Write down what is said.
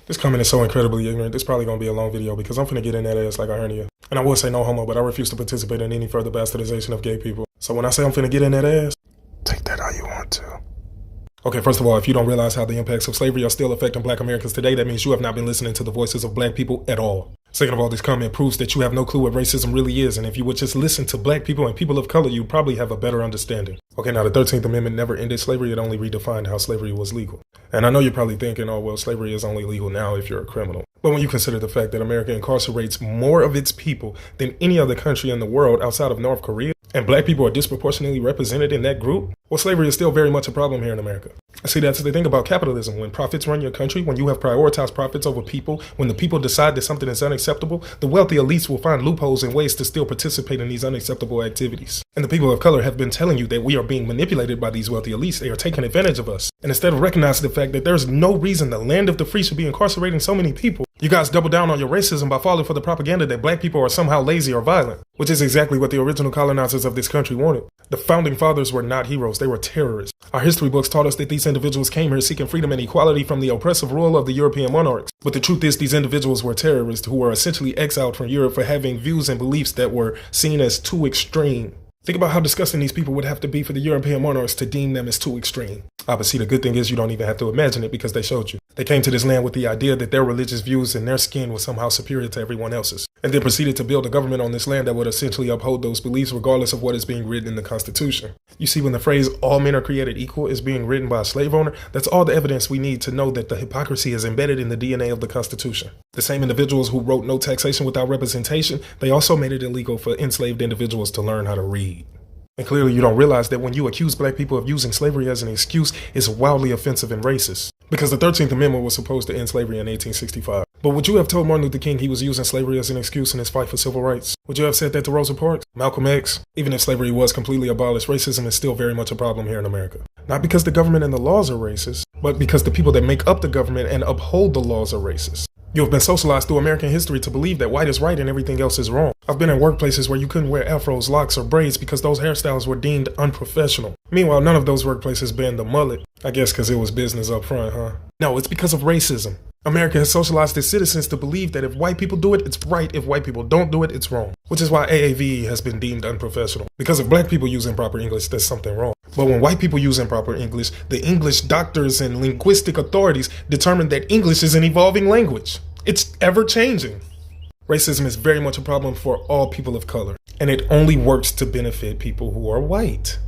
This comment is so incredibly ignorant. This probably gonna be a long video because I'm finna get in that ass like a hernia. And I will say no homo, but I refuse to participate in any further bastardization of gay people. So when I say I'm finna get in that ass, take that how you want to. Okay, first of all, if you don't realize how the impacts of slavery are still affecting black Americans today, that means you have not been listening to the voices of black people at all. Second of all, this comment proves that you have no clue what racism really is, and if you would just listen to black people and people of color, you'd probably have a better understanding. Okay, now the 13th Amendment never ended slavery, it only redefined how slavery was legal. And I know you're probably thinking, oh, well, slavery is only legal now if you're a criminal. But when you consider the fact that America incarcerates more of its people than any other country in the world outside of North Korea, and black people are disproportionately represented in that group, well, slavery is still very much a problem here in America. See, that's the thing about capitalism. When profits run your country, when you have prioritized profits over people, when the people decide that something is unacceptable, the wealthy elites will find loopholes and ways to still participate in these unacceptable activities. And the people of color have been telling you that we are being manipulated by these wealthy elites. They are taking advantage of us. And instead of recognizing the fact that there's no reason the land of the free should be incarcerating so many people, you guys double down on your racism by falling for the propaganda that black people are somehow lazy or violent, which is exactly what the original colonizers of this country wanted. The founding fathers were not heroes, they were terrorists. Our history books taught us that these individuals came here seeking freedom and equality from the oppressive rule of the European monarchs. But the truth is, these individuals were terrorists who were essentially exiled from Europe for having views and beliefs that were seen as too extreme. Think about how disgusting these people would have to be for the European monarchs to deem them as too extreme. But see, the good thing is you don't even have to imagine it because they showed you. They came to this land with the idea that their religious views and their skin was somehow superior to everyone else's, and then proceeded to build a government on this land that would essentially uphold those beliefs regardless of what is being written in the Constitution. You see, when the phrase all men are created equal is being written by a slave owner, that's all the evidence we need to know that the hypocrisy is embedded in the DNA of the Constitution. The same individuals who wrote no taxation without representation, they also made it illegal for enslaved individuals to learn how to read. And clearly you don't realize that when you accuse black people of using slavery as an excuse, it's wildly offensive and racist. Because the 13th Amendment was supposed to end slavery in 1865. But would you have told Martin Luther King he was using slavery as an excuse in his fight for civil rights? Would you have said that to Rosa Parks, Malcolm X? Even if slavery was completely abolished, racism is still very much a problem here in America. Not because the government and the laws are racist, but because the people that make up the government and uphold the laws are racist. You have been socialized through American history to believe that white is right and everything else is wrong. I've been in workplaces where you couldn't wear afros, locks, or braids because those hairstyles were deemed unprofessional. Meanwhile, none of those workplaces banned the mullet. I guess because it was business up front, huh? No, it's because of racism. America has socialized its citizens to believe that if white people do it, it's right. If white people don't do it, it's wrong. Which is why AAVE has been deemed unprofessional. Because if black people use improper English, there's something wrong. But when white people use improper English, the English doctors and linguistic authorities determine that English is an evolving language. It's ever-changing. Racism is very much a problem for all people of color, and it only works to benefit people who are white.